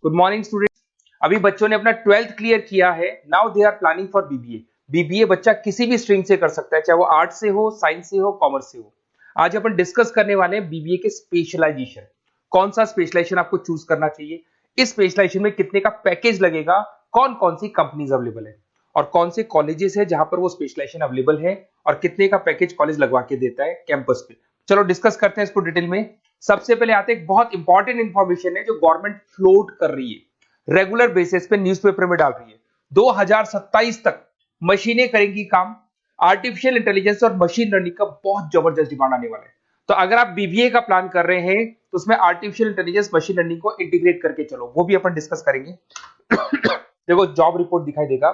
Good morning students. अभी बच्चों ने अपना 12th क्लियर किया है। Now they are planning for BBA. BBA बच्चा किसी भी स्ट्रीम से कर सकता है, चाहे वो आर्ट्स से हो, साइंस से हो, कॉमर्स से हो। आज अपन डिस्कस करने वाले हैं बीबीए के स्पेशलाइजेशन। कौन सा स्पेशलाइजेशन आपको चूज करना चाहिए, इस स्पेशलाइजेशन में कितने का पैकेज लगेगा, कौन कौन सी कंपनीज अवेलेबल है और कौन से कॉलेजेस है जहां पर वो स्पेशलाइजेशन अवेलेबल है और कितने का पैकेज कॉलेज लगवा के देता है कैंपस पे। चलो डिस्कस करते हैं इसको डिटेल में। सबसे पहले आते हैं, एक बहुत इंपॉर्टेंट इंफॉर्मेशन है जो गवर्नमेंट फ्लोट कर रही है, रेगुलर बेसिस पे न्यूज़पेपर में डाल रही है। 2027 तक मशीनें करेंगी काम। आर्टिफिशियल इंटेलिजेंस और मशीन लर्निंग का बहुत जबरदस्त डिमांड आने वाला है। तो अगर आप बीबीए का प्लान कर रहे हैं तो उसमें आर्टिफिशियल इंटेलिजेंस, मशीन लर्निंग को इंटीग्रेट करके चलो, वो भी अपन डिस्कस करेंगे। देखो जॉब रिपोर्ट दिखाई देगा,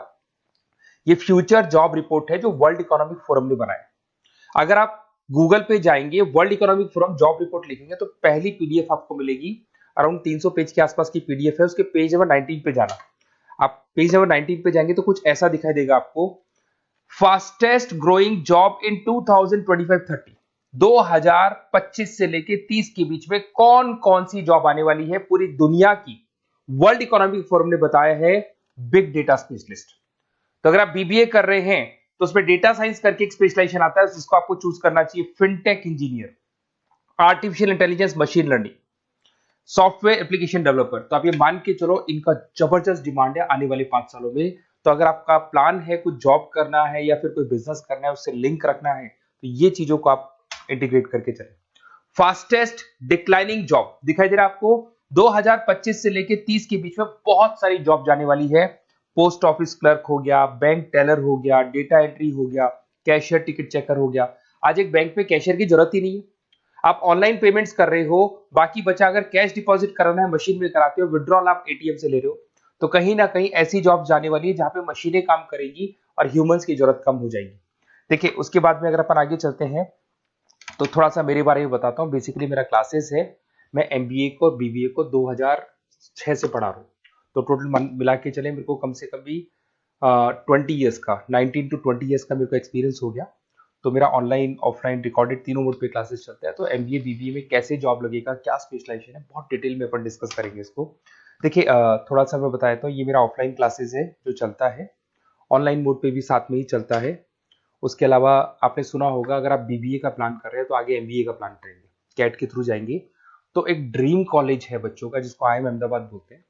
ये फ्यूचर जॉब रिपोर्ट है जो वर्ल्ड इकोनॉमिक फोरम ने बनाया। अगर आप गूगल पे जाएंगे, world economic forum job report लिखेंगे तो पहली पीडीएफ आपको मिलेगी। अराउंड 300 पेज के आसपास की पीडीएफ है। उसके पेज नंबर 19 पे जाना। आप पेज नंबर 19 पे जाएंगे तो कुछ ऐसा दिखाई देगा आपको, फास्टेस्ट ग्रोइंग जॉब इन 2025-30, 2025 से लेके 30 के बीच में कौन कौन सी जॉब आने वाली है पूरी दुनिया की। वर्ल्ड इकोनॉमिक फोरम ने बताया है बिग डेटा स्पेशलिस्ट। तो अगर आप बीबीए कर रहे हैं तो उसमें डेटा साइंस करके एक स्पेशलाइजेशन आता है, जिसको आपको चूज करना चाहिए। Fintech engineer, artificial intelligence, machine learning, software application developer. तो आप ये मान के चलो इनका जबरदस्त डिमांड है आने वाले 5 सालों में। तो अगर आपका प्लान है कुछ जॉब करना है या फिर कोई बिजनेस करना है, उससे लिंक रखना है, तो ये चीजों को आप इंटीग्रेट करके चले। फास्टेस्ट डिक्लाइनिंग जॉब दिखाई दे रहा है आपको, 2025 से लेके 30 के बीच में बहुत सारी जॉब जाने वाली है। पोस्ट ऑफिस क्लर्क हो गया, बैंक टेलर हो गया, डेटा एंट्री हो गया, कैशियर टिकट चेकर हो गया। आज एक बैंक में कैशियर की जरूरत ही नहीं है, आप ऑनलाइन पेमेंट्स कर रहे हो। बाकी बचा अगर कैश डिपॉजिट कराना है मशीन में कराते हो, विड्रॉल आप एटीएम से ले रहे हो। तो कहीं ना कहीं ऐसी जॉब जाने वाली है जहां पे मशीनें काम करेंगी और ह्यूमंस की जरूरत कम हो जाएगी। देखिए उसके बाद में अगर अपन आगे चलते हैं तो थोड़ा सा मेरे बारे में बताता हूँ। बेसिकली मेरा क्लासेस है, मैं एमबीए को और बीबीए को 2006 से पढ़ा रहा हूँ। तो टोटल मिला के चले मेरे को कम से कम भी 20 ईयर्स का, 19 to 20 ईयर्स का मेरे को एक्सपीरियंस हो गया। तो मेरा ऑनलाइन, ऑफलाइन, रिकॉर्डेड तीनों मोड पे क्लासेस चलते हैं। तो एमबीए बीबीए में कैसे जॉब लगेगा, क्या स्पेशलाइजेशन है, बहुत डिटेल में अपन डिस्कस करेंगे इसको। देखिए थोड़ा सा मैं बताया, तो ये मेरा ऑफलाइन क्लासेस है जो चलता है, ऑनलाइन मोड पे भी साथ में ही चलता है। उसके अलावा आपने सुना होगा, अगर आप बीबीए का प्लान कर रहे हैं तो आगे एमबीए का प्लान करेंगे, कैट के थ्रू जाएंगे। तो एक ड्रीम कॉलेज है बच्चों का जिसको IIM अहमदाबाद बोलते हैं,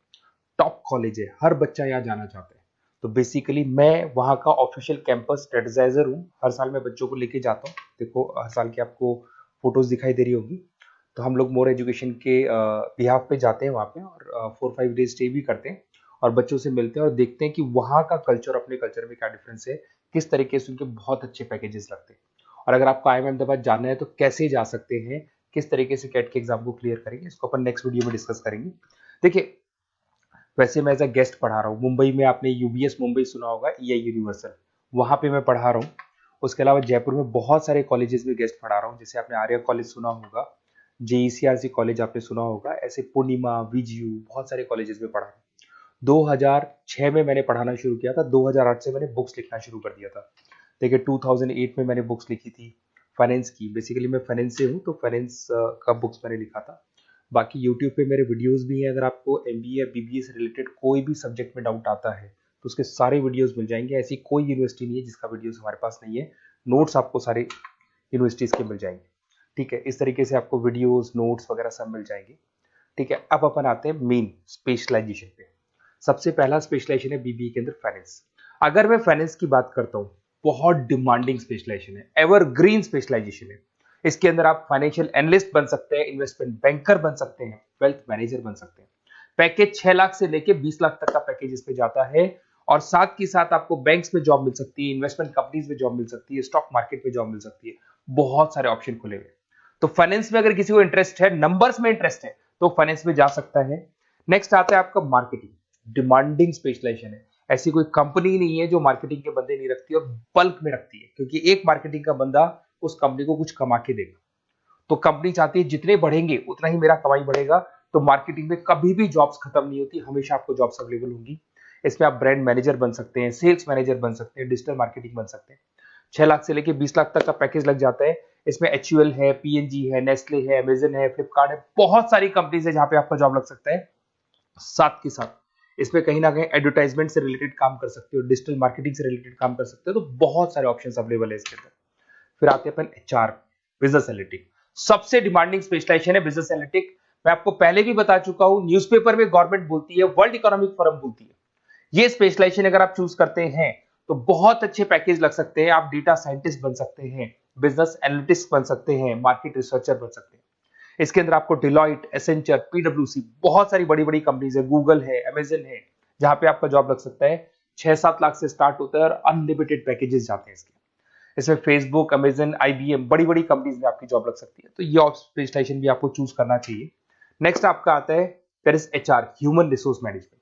टॉप कॉलेज है, हर बच्चा यहाँ जाना चाहता है। तो बेसिकली मैं वहाँ का ऑफिशियल कैंपस स्ट्रेटेजाइजर हूँ। हर साल मैं बच्चों को लेके जाता हूँ। देखो हर साल की आपको फोटोज दिखाई दे रही होगी। तो हम लोग मोर एजुकेशन के बिहाफ पे जाते हैं वहाँ पे और 4-5 डेज स्टे भी करते हैं और बच्चों से मिलते हैं और देखते हैं कि वहाँ का कल्चर अपने कल्चर में क्या डिफरेंस है, किस तरीके से उनके बहुत अच्छे पैकेजेस लगते हैं। और अगर आपको IIM अहमदाबाद जाना है तो कैसे जा सकते हैं, किस तरीके से कैट के एग्जाम को क्लियर करेंगे, इसको अपन नेक्स्ट वीडियो में डिस्कस करेंगे। देखिए वैसे मैं एज अ गेस्ट पढ़ा रहा हूँ मुंबई में, आपने यूबीएस मुंबई सुना होगा, EI यूनिवर्सल, वहाँ पे मैं पढ़ा रहा हूँ। उसके अलावा जयपुर में बहुत सारे कॉलेजेस में गेस्ट पढ़ा रहा हूँ, जैसे आपने आर्या कॉलेज सुना होगा, JECRC कॉलेज आपने सुना होगा, ऐसे पूर्णिमा, VGU, बहुत सारे कॉलेजेस में पढ़ा रहा हूँ। 2006 में मैंने पढ़ाना शुरू किया था, 2008 से मैंने बुक्स लिखना शुरू कर दिया था। देखिए 2008 में मैंने बुक्स लिखी थी फाइनेंस की। बेसिकली मैं फाइनेंस से हूँ, तो फाइनेंस का बुक्स मैंने लिखा था। बाकी यूट्यूब पे मेरे वीडियोस भी हैं। अगर आपको एमबीए या बीबीए से रिलेटेड कोई भी सब्जेक्ट में डाउट आता है तो उसके सारे वीडियोस मिल जाएंगे। ऐसी कोई यूनिवर्सिटी नहीं है जिसका वीडियोस हमारे पास नहीं है। नोट्स आपको सारे यूनिवर्सिटीज के मिल जाएंगे, ठीक है। इस तरीके से आपको वीडियोस, नोट्स वगैरह सब मिल जाएंगे, ठीक है। अब अपन आते हैं मेन स्पेशलाइजेशन पे। सबसे पहला स्पेशलाइजेशन है बीबीए के अंदर फाइनेंस। अगर मैं फाइनेंस की बात करता हूँ, बहुत डिमांडिंग स्पेशलाइजेशन है, एवरग्रीन स्पेशलाइजेशन है। इसके अंदर आप फाइनेंशियल एनालिस्ट बन सकते हैं, इन्वेस्टमेंट बैंकर बन सकते हैं, वेल्थ मैनेजर बन सकते हैं। पैकेज 6 लाख से लेके 20 लाख तक का पैकेज इस पे जाता है। और साथ के साथ आपको बैंक्स में जॉब मिल सकती है, इन्वेस्टमेंट कंपनीज में जॉब मिल सकती है, स्टॉक मार्केट में जॉब मिल सकती है, बहुत सारे ऑप्शन खुले हुए। तो फाइनेंस में अगर किसी को इंटरेस्ट है, नंबर्स में इंटरेस्ट है, तो फाइनेंस में जा सकता है। नेक्स्ट आता है आपका मार्केटिंग, डिमांडिंग स्पेशलाइजेशन है। ऐसी कोई कंपनी नहीं है जो मार्केटिंग के बंदे नहीं रखती और बल्क में रखती है, क्योंकि एक मार्केटिंग का बंदा उस कंपनी को कुछ कमा के देगा। तो कंपनी चाहती है जितने बढ़ेंगे उतना ही मेरा कमाई बढ़ेगा। तो मार्केटिंग में कभी भी जॉब्स खत्म नहीं होती, हमेशा आपको जॉब्स अवेलेबल होंगी। इसमें आप ब्रांड मैनेजर बन सकते हैं, सेल्स मैनेजर बन सकते हैं, डिजिटल मार्केटिंग बन सकते हैं। 6 लाख से लेके 20 लाख तक का पैकेज लग जाता है। इसमें HUL है, PNG है, नेस्ले है, अमेजन है, फ्लिपकार्ट है, बहुत सारी कंपनीज है जहां पे आपका जॉब लग सकता है। साथ के साथ इसमें कहीं ना कहीं एडवर्टाइजमेंट से रिलेटेड काम कर सकते हो, डिजिटल मार्केटिंग से रिलेटेड काम कर सकते हो, तो बहुत सारे ऑप्शंस अवेलेबल है इसके अंदर। फिर आते हैं अपन एचआर, बिजनेस एनालिटिक। सबसे डिमांडिंग स्पेशलाइजेशन है बिजनेस एनालिटिक। मैं आपको पहले भी बता चुका हूं, न्यूज़पेपर में गवर्नमेंट बोलती है, वर्ल्ड इकोनॉमिक फोरम बोलती है। ये स्पेशलाइजेशन अगर आप चूज करते हैं तो बहुत अच्छे पैकेज लग सकते हैं। आप डेटा साइंटिस्ट बन सकते हैं, बिजनेस एनालिटिस्ट बन सकते हैं, मार्केट रिसर्चर बन सकते हैं। इसके अंदर आपको डिलॉइट, एसेंचर, पीडब्ल्यूसी, बहुत सारी बड़ी बड़ी कंपनीज है, गूगल है, अमेजन है, जहां पे आपका जॉब लग सकता है। 6-7 लाख से स्टार्ट होता है और अनलिमिटेड पैकेजेस जाते हैं इसके। इसमें फेसबुक, अमेजन, आईबीएम, बड़ी बड़ी कंपनीज में आपकी जॉब लग सकती है, तो ये स्पेशलाइजेशन भी आपको चूज करना चाहिए। नेक्स्ट आपका आता है there is HR, human resource management.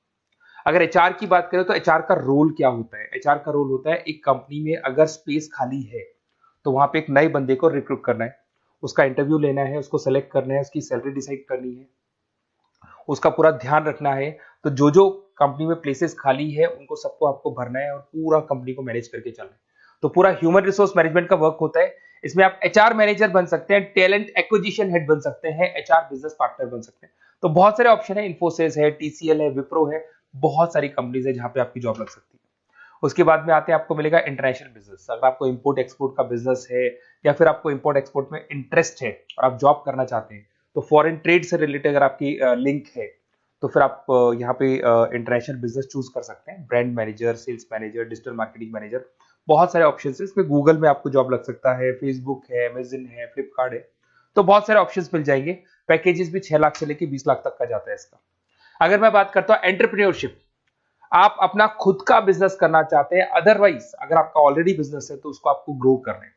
अगर एचआर की बात करें तो एचआर का रोल क्या होता है? एचआर का रोल होता है एक कंपनी में अगर स्पेस खाली है तो वहां पे एक नए बंदे को रिक्रूट करना है, उसका इंटरव्यू लेना है, उसको सेलेक्ट करना है, उसकी सैलरी डिसाइड करनी है, उसका पूरा ध्यान रखना है। तो जो जो कंपनी में प्लेसेस खाली है उनको सबको आपको भरना है और पूरा कंपनी को मैनेज करके चलना है। तो पूरा ह्यूमन रिसोर्स मैनेजमेंट का वर्क होता है। इसमें आप एचआर मैनेजर बन सकते हैं, टैलेंट एक्विजिशन हेड बन सकते हैं, एचआर बिजनेस पार्टनर बन सकते हैं। तो बहुत सारे ऑप्शन है, इन्फोसिस है, टीसीएल है, विप्रो है, बहुत सारी कंपनीज है जहां पे आपकी जॉब लग सकती है। उसके बाद में आते हैं, आपको मिलेगा इंटरनेशनल बिजनेस। अगर आपको इंपोर्ट एक्सपोर्ट का बिजनेस है या फिर आपको इंपोर्ट एक्सपोर्ट में इंटरेस्ट है और आप जॉब करना चाहते हैं, तो फॉरेन ट्रेड से रिलेटेड अगर आपकी लिंक है तो फिर आप यहाँ पे इंटरनेशनल बिजनेस चूज कर सकते हैं। Brand manager, sales manager, digital marketing manager, बहुत सारे ऑप्शन है इसमें। गूगल में आपको जॉब लग सकता है, फेसबुक है, अमेजन है, फ्लिपकार्ट है, तो बहुत सारे ऑप्शन मिल जाएंगे। पैकेजेस भी 6 लाख से लेकर 20 लाख तक का जाता है इसका। अगर मैं बात करता हूँ एंटरप्रेन्योरशिप, आप अपना खुद का बिजनेस करना चाहते हैं, अदरवाइज अगर आपका ऑलरेडी बिजनेस है तो उसको आपको ग्रो करना है।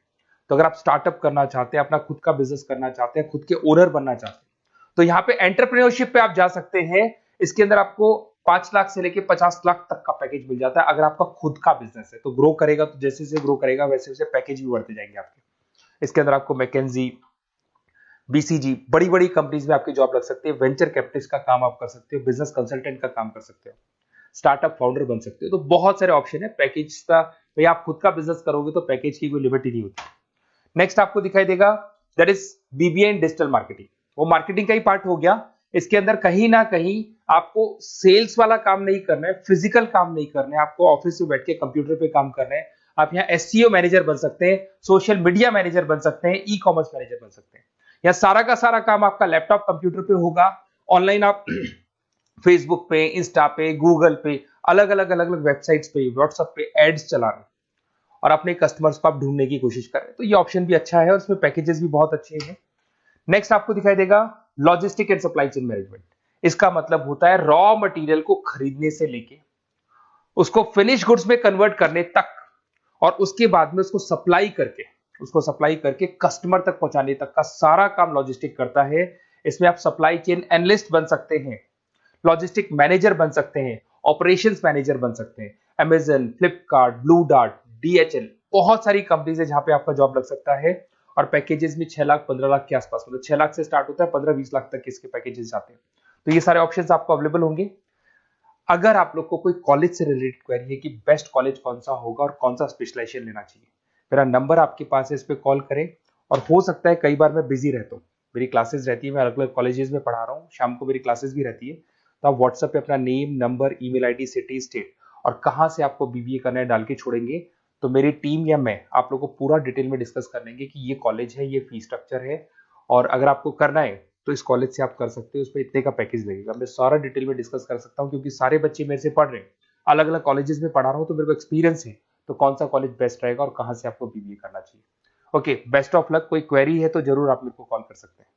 तो अगर आप स्टार्टअप करना चाहते हैं, अपना खुद का बिजनेस करना चाहते हैं, खुद के ओनर बनना चाहते हैं, तो यहाँ पे एंटरप्रेन्योरशिप पे आप जा सकते हैं। इसके अंदर आपको 5 लाख से लेके 50 लाख तक का पैकेज मिल जाता है। अगर आपका खुद का बिजनेस है तो ग्रो करेगा, तो जैसे जैसे ग्रो करेगा वैसे वैसे पैकेज भी बढ़ते जाएंगे आपके। इसके अंदर आपको मैकेंजी, बीसीजी, बड़ी बड़ी कंपनीज में आपकी जॉब लग सकती है। वेंचर कैपिटलिस्ट का काम आप कर सकते हो, बिजनेस कंसल्टेंट का काम कर सकते हो, स्टार्टअप फाउंडर बन सकते हो। तो बहुत सारे ऑप्शन है पैकेज का। भाई आप खुद का बिजनेस करोगे तो पैकेज की कोई लिमिट ही नहीं होती। नेक्स्ट आपको दिखाई देगा that is BBA in digital marketing. वो मार्केटिंग का ही पार्ट हो गया। इसके अंदर कहीं ना कहीं आपको सेल्स वाला काम नहीं करना है, फिजिकल काम नहीं करना है, आपको ऑफिस में बैठ के कंप्यूटर पे काम करना है। आप यहाँ एसईओ मैनेजर बन सकते हैं, सोशल मीडिया मैनेजर बन सकते हैं, ई कॉमर्स मैनेजर बन सकते हैं। यह सारा का सारा काम आपका लैपटॉप कंप्यूटर पे होगा। ऑनलाइन आप फेसबुक पे, इंस्टा पे, गूगल पे, अलग अलग वेबसाइट्स पे, व्हाट्सएप पे एड्स चला रहे हैं और अपने कस्टमर्स को आप ढूंढने की कोशिश कर रहे हैं। तो ये ऑप्शन भी अच्छा है और इसमें पैकेजेस भी बहुत अच्छे हैं। नेक्स्ट आपको दिखाई देगा logistic and supply chain management. इसका मतलब होता है रॉ मटेरियल को खरीदने से लेके उसको फिनिश गुड्स में कन्वर्ट करने तक और उसके बाद में उसको सप्लाई करके कस्टमर तक पहुंचाने तक का सारा काम लॉजिस्टिक करता है। इसमें आप सप्लाई चेन एनालिस्ट बन सकते हैं, लॉजिस्टिक मैनेजर बन सकते हैं, ऑपरेशंस मैनेजर बन सकते हैं। Amazon, Flipkart, blue dart, DHL, बहुत सारी कंपनीज है जहां पे आपका जॉब लग सकता है। और पैकेजेस भी 6 लाख 15 लाख के आसपास, मतलब 6 लाख से स्टार्ट होता है, 15-20 लाख तक इसके पैकेजेस जाते हैं। तो ये सारे ऑप्शंस आपको अवेलेबल होंगे। अगर आप लोग को कोई कॉलेज से रिलेटेड क्वेरी है कि बेस्ट कॉलेज कौन सा होगा और कौन सा स्पेशलाइजेशन लेना चाहिए, मेरा नंबर आपके पास है, इस पे कॉल करें। और हो सकता है कई बार मैं बिजी रहता हूँ, मेरी क्लासेस रहती है, मैं अलग अलग कॉलेजेस में पढ़ा रहा हूँ, शाम को मेरी क्लासेस भी रहती है। तो आप व्हाट्सएप पे अपना name, number, email ID, city, state और कहाँ से आपको बीबीए करना है डाल के छोड़ेंगे, तो मेरी टीम या मैं आप लोग को पूरा डिटेल में डिस्कस कर लेंगे कि ये कॉलेज है, ये फीस स्ट्रक्चर है, और अगर आपको करना है तो इस कॉलेज से आप कर सकते हो, उस पर इतने का पैकेज लगेगा। मैं सारा डिटेल में डिस्कस कर सकता हूँ क्योंकि सारे बच्चे मेरे से पढ़ रहे हैं, अलग अलग कॉलेजेस में पढ़ा रहा हूँ, तो मेरे को एक्सपीरियंस है तो कौन सा कॉलेज बेस्ट रहेगा और कहाँ से आपको बीबीए करना चाहिए। Okay, best of luck. कोई क्वेरी है तो जरूर आप मेरे को कॉल कर सकते हैं।